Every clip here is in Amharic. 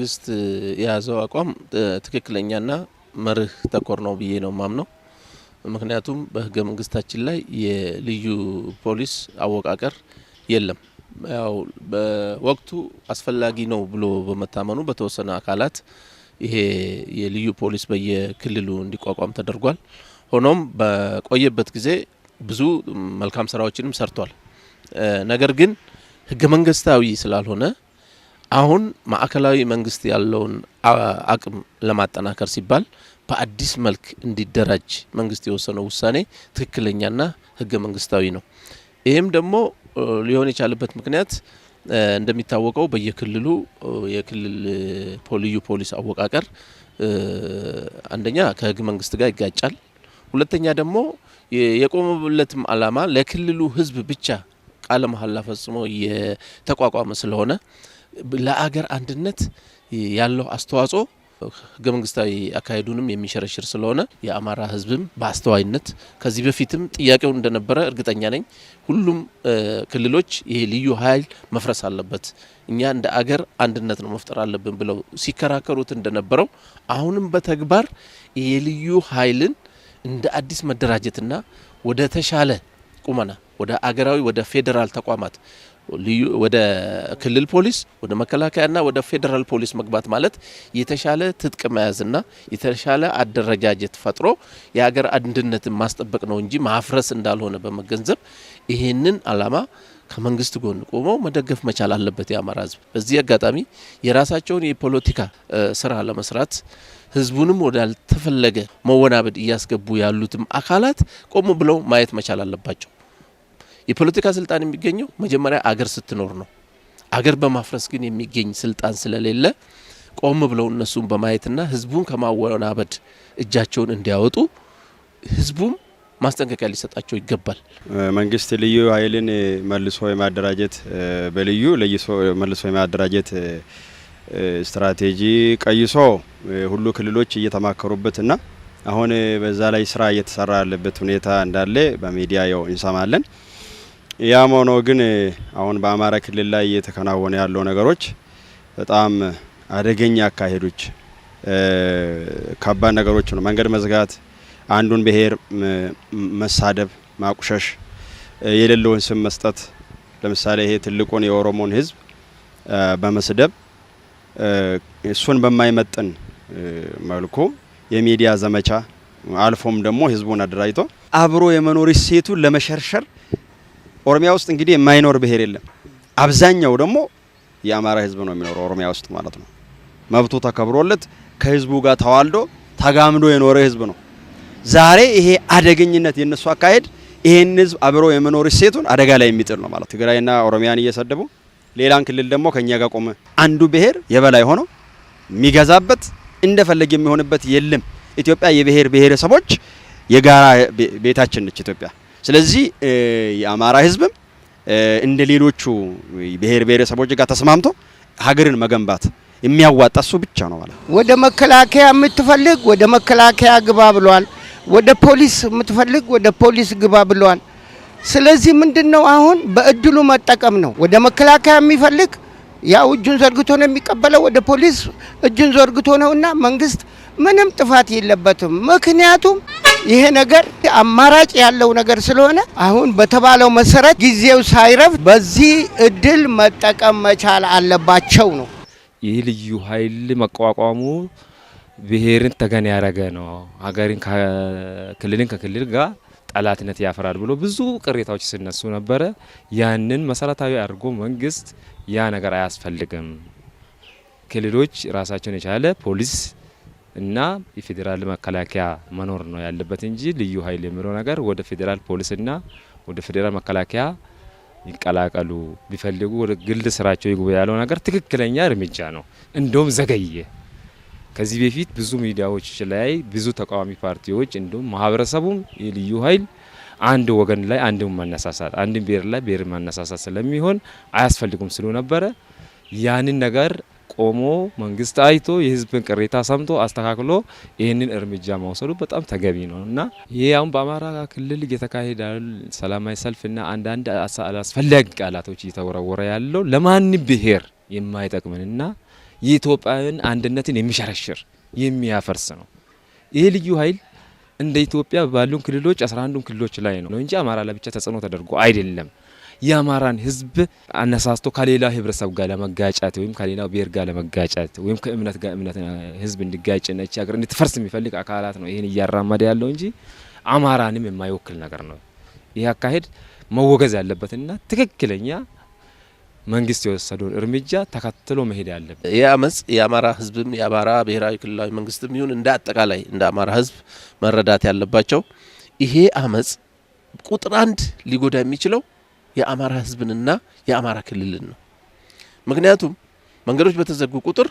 መንግስት የያዘው አቋም ትክክለኛና መርህ ተኮር ነው ብዬ ነው ማምነው። ምክንያቱም በህገ መንግስታችን ላይ የልዩ ፖሊስ አወቃቀር የለም። ያው በወቅቱ አስፈላጊ ነው ብሎ በመታመኑ በተወሰነ አካላት ይሄ የልዩ ፖሊስ በየክልሉ እንዲቋቋም ተደርጓል። ሆኖም በቆየበት ጊዜ ብዙ መልካም ስራዎችንም ሰርቷል። ነገር ግን ህገ መንግስታዊ ስላልሆነ አሁን ማዕከላዊ መንግስት ያለውን አቅም ለማጠናከር ሲባል በአዲስ መልክ እንዲደራጅ መንግስት የወሰነው ውሳኔ ትክክለኛና ህገ መንግስታዊ ነው። ይሄም ደግሞ ሊሆን የቻለበት ምክንያት እንደሚታወቀው በየክልሉ የክልል ልዩ ፖሊስ አወቃቀር አንደኛ ከህገ መንግስት ጋር ይጋጫል። ሁለተኛ ደግሞ የቆመበለትም አላማ ለክልሉ ህዝብ ብቻ ቃለ መሐላ ፈጽሞ የተቋቋመ ስለሆነ ለአገር አንድነት ያለው አስተዋጽኦ ህገ መንግስታዊ አካሄዱንም የሚሸረሽር ስለሆነ የአማራ ህዝብም በአስተዋይነት ከዚህ በፊትም ጥያቄው እንደነበረ እርግጠኛ ነኝ። ሁሉም ክልሎች ይሄ ልዩ ኃይል መፍረስ አለበት፣ እኛ እንደ አገር አንድነት ነው መፍጠር አለብን ብለው ሲከራከሩት እንደነበረው አሁንም በተግባር ይሄ ልዩ ኃይልን እንደ አዲስ መደራጀትና ወደ ተሻለ ቁመና ወደ አገራዊ ወደ ፌደራል ተቋማት ወደ ክልል ፖሊስ ወደ መከላከያና ወደ ፌደራል ፖሊስ መግባት ማለት የተሻለ ትጥቅ መያዝና የተሻለ አደረጃጀት ፈጥሮ የሀገር አንድነትን ማስጠበቅ ነው እንጂ ማፍረስ እንዳልሆነ በመገንዘብ ይሄንን አላማ ከመንግስት ጎን ቆመው መደገፍ መቻል አለበት የአማራ ህዝብ። በዚህ አጋጣሚ የራሳቸውን የፖለቲካ ስራ ለመስራት ህዝቡንም ወዳልተፈለገ መወናበድ እያስገቡ ያሉትም አካላት ቆም ብለው ማየት መቻል አለባቸው። የፖለቲካ ስልጣን የሚገኘው መጀመሪያ አገር ስትኖር ነው። አገር በማፍረስ ግን የሚገኝ ስልጣን ስለሌለ ቆም ብለው እነሱን በማየትና ህዝቡን ከማወናበድ እጃቸውን እንዲያወጡ ህዝቡም ማስጠንቀቂያ ሊሰጣቸው ይገባል። መንግስት ልዩ ኃይልን መልሶ የማደራጀት መልሶ የማደራጀት ስትራቴጂ ቀይሶ ሁሉ ክልሎች እየተማከሩበትና አሁን በዛ ላይ ስራ እየተሰራ ያለበት ሁኔታ እንዳለ በሚዲያ ያው እንሰማለን። ያም ሆኖ ግን አሁን በአማራ ክልል ላይ እየተከናወነ ያለው ነገሮች በጣም አደገኛ አካሄዶች፣ ከባድ ነገሮች ነው። መንገድ መዝጋት፣ አንዱን ብሔር መሳደብ፣ ማቁሸሽ፣ የሌለውን ስም መስጠት። ለምሳሌ ይሄ ትልቁን የኦሮሞን ህዝብ በመስደብ እሱን በማይመጥን መልኩ የሚዲያ ዘመቻ አልፎም ደግሞ ህዝቡን አደራጅቶ አብሮ የመኖር እሴቱን ለመሸርሸር ኦሮሚያ ውስጥ እንግዲህ የማይኖር ብሔር የለም። አብዛኛው ደግሞ የአማራ ህዝብ ነው የሚኖረው ኦሮሚያ ውስጥ ማለት ነው። መብቱ ተከብሮለት ከህዝቡ ጋር ተዋልዶ ተጋምዶ የኖረ ህዝብ ነው። ዛሬ ይሄ አደገኝነት የነሱ አካሄድ ይሄን ህዝብ አብሮ የመኖር እሴቱን አደጋ ላይ የሚጥል ነው ማለት። ትግራይና ኦሮሚያን እየሰደቡ ሌላን ክልል ደግሞ ከኛ ጋር ቆመ አንዱ ብሔር የበላይ ሆኖ የሚገዛበት እንደፈለገ የሚሆንበት የለም። ኢትዮጵያ የብሔር ብሔረሰቦች የጋራ ቤታችን ነች ኢትዮጵያ። ስለዚህ የአማራ ህዝብም እንደ ሌሎቹ ብሔር ብሔረሰቦች ጋር ተስማምቶ ሀገርን መገንባት የሚያዋጣ እሱ ብቻ ነው ማለት። ወደ መከላከያ የምትፈልግ ወደ መከላከያ ግባ ብሏል። ወደ ፖሊስ የምትፈልግ ወደ ፖሊስ ግባ ብሏል። ስለዚህ ምንድነው አሁን በእድሉ መጠቀም ነው። ወደ መከላከያ የሚፈልግ ያው እጁን ዘርግቶ ነው የሚቀበለው፣ ወደ ፖሊስ እጁን ዘርግቶ ነውና መንግስት ምንም ጥፋት የለበትም። ምክንያቱም ይሄ ነገር አማራጭ ያለው ነገር ስለሆነ አሁን በተባለው መሰረት ጊዜው ሳይረፍ በዚህ እድል መጠቀም መቻል አለባቸው ነው። ይህ ልዩ ኃይል መቋቋሙ ብሔርን ተገን ያደረገ ነው። ሀገርን ክልልን ከክልል ጋር ጠላትነት ያፈራል ብሎ ብዙ ቅሬታዎች ሲነሱ ነበረ። ያንን መሰረታዊ አድርጎ መንግስት ያ ነገር አያስፈልግም፣ ክልሎች ራሳቸውን የቻለ ፖሊስ እና የፌዴራል መከላከያ መኖር ነው ያለበት እንጂ ልዩ ኃይል የሚለው ነገር ወደ ፌዴራል ፖሊስና ወደ ፌዴራል መከላከያ ይቀላቀሉ ቢፈልጉ ወደ ግል ስራቸው ይግቡ ያለው ነገር ትክክለኛ እርምጃ ነው። እንደውም ዘገየ። ከዚህ በፊት ብዙ ሚዲያዎች ላይ ብዙ ተቃዋሚ ፓርቲዎች እንደውም ማህበረሰቡም የልዩ ኃይል አንድ ወገን ላይ አንድ ማነሳሳት አንድ ብሔር ላይ ብሔር ማነሳሳት ስለሚሆን አያስፈልጉም ስሉ ነበረ። ያንን ነገር ቆሞ መንግስት አይቶ የህዝብን ቅሬታ ሰምቶ አስተካክሎ ይህንን እርምጃ መውሰዱ በጣም ተገቢ ነውና ይሄ አሁን በአማራ ክልል እየተካሄደ ሰላማዊ ሰልፍና አንዳንድ አላስፈላጊ ቃላቶች እየተወረወረ ያለው ለማን ብሔር የማይጠቅምንና የኢትዮጵያን አንድነትን የሚሸረሽር የሚያፈርስ ነው። ይሄ ልዩ ኃይል እንደ ኢትዮጵያ ባሉን ክልሎች 11 ክልሎች ላይ ነው እንጂ አማራ ላይ ብቻ ተጽዕኖ ተደርጎ አይደለም። የአማራን ህዝብ አነሳስቶ ከሌላ ህብረተሰብ ጋር ለመጋጨት ወይም ከሌላ ብሔር ጋር ለመጋጨት ወይም ከእምነት ጋር እምነት ህዝብ እንዲጋጭ ነች ሀገር እንድትፈርስ የሚፈልግ አካላት ነው ይሄን እያራመደ ያለው እንጂ አማራንም የማይወክል ነገር ነው። ይሄ አካሄድ መወገዝ ያለበትና ትክክለኛ መንግስት የወሰደውን እርምጃ ተከትሎ መሄድ ያለበት። የአመጽ የአማራ ህዝብም የአማራ ብሔራዊ ክልላዊ መንግስትም ይሁን እንደ አጠቃላይ እንደ አማራ ህዝብ መረዳት ያለባቸው ይሄ አመጽ ቁጥር 1 ሊጎዳ የሚችለው የአማራ ህዝብንና የአማራ ክልልን ነው። ምክንያቱም መንገዶች በተዘጉ ቁጥር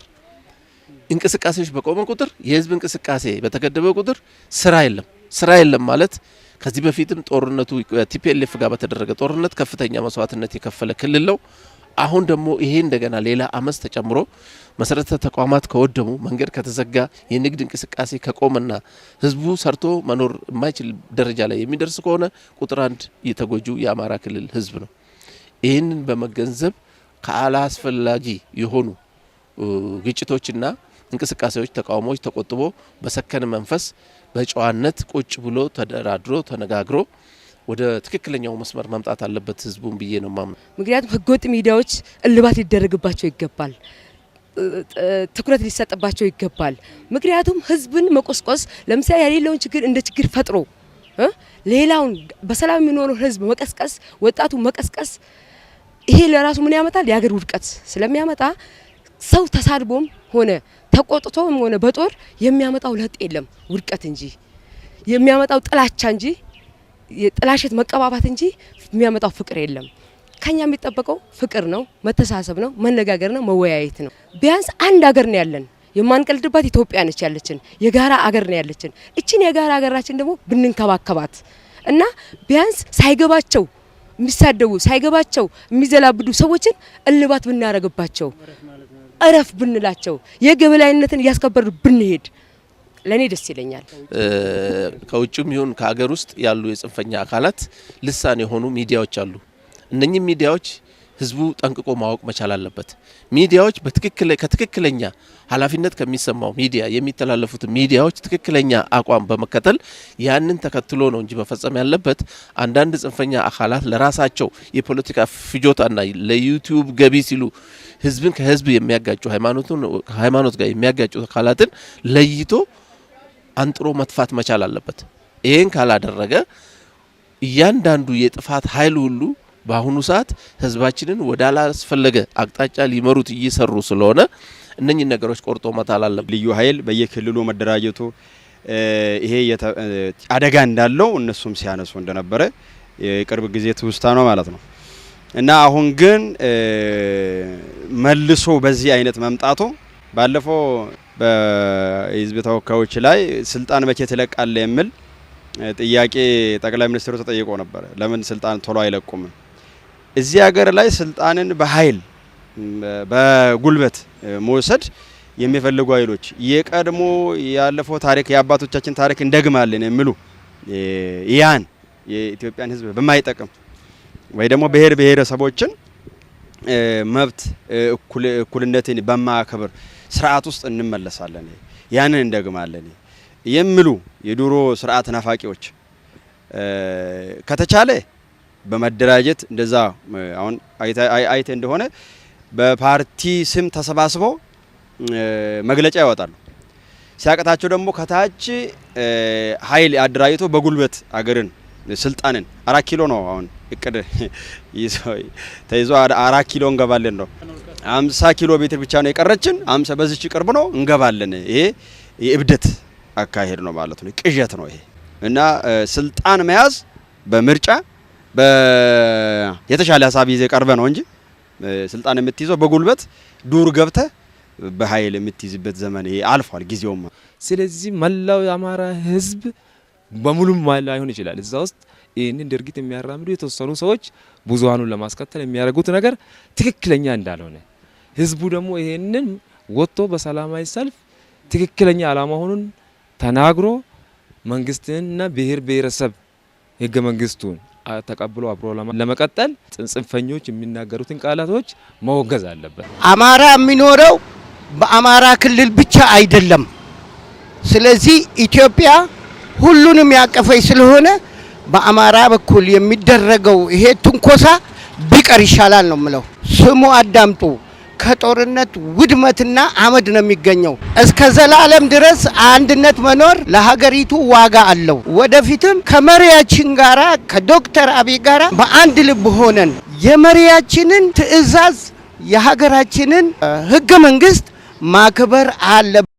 እንቅስቃሴዎች በቆመ ቁጥር የህዝብ እንቅስቃሴ በተገደበ ቁጥር ስራ የለም ማለት ከዚህ በፊትም ጦርነቱ ቲፒኤልኤፍ ጋር በተደረገ ጦርነት ከፍተኛ መስዋዕትነት የከፈለ ክልል ነው። አሁን ደግሞ ይሄ እንደገና ሌላ አመጽ ተጨምሮ መሰረተ ተቋማት ከወደሙ መንገድ ከተዘጋ የንግድ እንቅስቃሴ ከቆመና ህዝቡ ሰርቶ መኖር የማይችል ደረጃ ላይ የሚደርስ ከሆነ ቁጥር 1 የተጎጁ የአማራ ክልል ህዝብ ነው። ይህንን በመገንዘብ ካላስፈላጊ የሆኑ ግጭቶችና እንቅስቃሴዎች ተቃውሞዎች ተቆጥቦ በሰከነ መንፈስ በጨዋነት ቁጭ ብሎ ተደራድሮ ተነጋግሮ ወደ ትክክለኛው መስመር መምጣት አለበት ህዝቡን ብዬ ነው ማምነው። ምክንያቱም ህገወጥ ሚዲያዎች እልባት ሊደረግባቸው ይገባል፣ ትኩረት ሊሰጥባቸው ይገባል። ምክንያቱም ህዝብን መቆስቆስ ለምሳሌ የሌለውን ችግር እንደ ችግር ፈጥሮ ሌላውን በሰላም የሚኖረው ህዝብ መቀስቀስ፣ ወጣቱ መቀስቀስ ይሄ ለራሱ ምን ያመጣል? የሀገር ውድቀት ስለሚያመጣ ሰው ተሳድቦም ሆነ ተቆጥቶም ሆነ በጦር የሚያመጣው ለውጥ የለም ውድቀት እንጂ የሚያመጣው ጥላቻ እንጂ የጥላሸት መቀባባት እንጂ የሚያመጣው ፍቅር የለም። ከኛ የሚጠበቀው ፍቅር ነው፣ መተሳሰብ ነው፣ መነጋገር ነው፣ መወያየት ነው። ቢያንስ አንድ ሀገር ነው ያለን፣ የማንቀልድባት ኢትዮጵያ ነች ያለችን፣ የጋራ ሀገር ነው ያለችን። እቺን የጋራ ሀገራችን ደግሞ ብንንከባከባት እና ቢያንስ ሳይገባቸው የሚሳደቡ ሳይገባቸው የሚዘላብዱ ሰዎችን እልባት ብናረግባቸው እረፍ ብንላቸው የገበላይነትን እያስከበሩ ብንሄድ ለኔ ደስ ይለኛል። ከውጭም ይሁን ከሀገር ውስጥ ያሉ የጽንፈኛ አካላት ልሳን የሆኑ ሚዲያዎች አሉ። እነኚህ ሚዲያዎች ህዝቡ ጠንቅቆ ማወቅ መቻል አለበት። ሚዲያዎች ከትክክለኛ ኃላፊነት ከሚሰማው ሚዲያ የሚተላለፉት ሚዲያዎች ትክክለኛ አቋም በመከተል ያንን ተከትሎ ነው እንጂ መፈጸም ያለበት። አንዳንድ ጽንፈኛ አካላት ለራሳቸው የፖለቲካ ፍጆታና ለዩቲዩብ ገቢ ሲሉ ህዝብን ከህዝብ የሚያጋጩ ሃይማኖት ጋር የሚያጋጩ አካላትን ለይቶ አንጥሮ መጥፋት መቻል አለበት። ይሄን ካላደረገ እያንዳንዱ የጥፋት ኃይል ሁሉ በአሁኑ ሰዓት ህዝባችንን ወደ አላስፈለገ አቅጣጫ ሊመሩት እየሰሩ ስለሆነ እነኚህ ነገሮች ቆርጦ መጣል አለበት። ልዩ ኃይል በየክልሉ መደራጀቱ ይሄ አደጋ እንዳለው እነሱም ሲያነሱ እንደነበረ የቅርብ ጊዜ ትውስታ ነው ማለት ነው። እና አሁን ግን መልሶ በዚህ አይነት መምጣቱ ባለፈው በህዝብ ተወካዮች ላይ ስልጣን መቼ ትለቃለ የሚል ጥያቄ ጠቅላይ ሚኒስትሩ ተጠይቆ ነበር። ለምን ስልጣን ቶሎ አይለቁም? እዚህ ሀገር ላይ ስልጣንን በኃይል በጉልበት መውሰድ የሚፈልጉ ኃይሎች የቀድሞ ያለፈው ታሪክ የአባቶቻችን ታሪክ እንደግማለን የሚሉ ያን የኢትዮጵያን ህዝብ በማይጠቅም ወይ ደግሞ ብሔረሰቦችን መብት እኩልነትን በማያከብር ስርዓት ውስጥ እንመለሳለን፣ ያንን እንደግማለን የሚሉ የድሮ ስርዓት ናፋቂዎች ከተቻለ በመደራጀት እንደዛ አሁን አይተ እንደሆነ በፓርቲ ስም ተሰባስበው መግለጫ ያወጣሉ። ሲያቀታቸው ደግሞ ከታች ኃይል አደራጅቶ በጉልበት አገርን ስልጣንን 4 ኪሎ ነው አሁን እቅድ ተይዞ 4 ኪሎ እንገባለን ነው። 50 ኪሎ ሜትር ብቻ ነው የቀረችን፣ 50 በዚች ቅርብ ነው እንገባለን። ይሄ የእብደት አካሄድ ነው ማለት ነው፣ ቅዠት ነው ይሄ። እና ስልጣን መያዝ በምርጫ የተሻለ ሀሳብ ይዘህ ቀርበ ነው እንጂ ስልጣን የምትይዘው በጉልበት ዱር ገብተ በኃይል የምትይዝበት ዘመን ይሄ አልፏል ጊዜውም። ስለዚህ መላው የአማራ ህዝብ በሙሉም ላይሆን ይችላል እዛ ውስጥ ይህንን ድርጊት የሚያራምዱ የተወሰኑ ሰዎች ብዙሃኑን ለማስከተል የሚያደርጉት ነገር ትክክለኛ እንዳልሆነ ህዝቡ ደግሞ ይህንን ወጥቶ በሰላማዊ ሰልፍ ትክክለኛ ዓላማ ሆኑን ተናግሮ መንግስትንና ብሔር ብሔረሰብ ህገ መንግስቱን ተቀብሎ አብሮ ለመቀጠል ጽንፈኞች የሚናገሩትን ቃላቶች መወገዝ አለበት። አማራ የሚኖረው በአማራ ክልል ብቻ አይደለም። ስለዚህ ኢትዮጵያ ሁሉንም ያቀፈች ስለሆነ በአማራ በኩል የሚደረገው ይሄ ትንኮሳ ቢቀር ይሻላል ነው የምለው። ስሙ አዳምጡ። ከጦርነት ውድመትና አመድ ነው የሚገኘው። እስከ ዘላለም ድረስ አንድነት መኖር ለሀገሪቱ ዋጋ አለው። ወደፊትም ከመሪያችን ጋራ ከዶክተር አብይ ጋራ በአንድ ልብ ሆነን የመሪያችንን ትዕዛዝ የሀገራችንን ህገ መንግስት ማክበር አለ።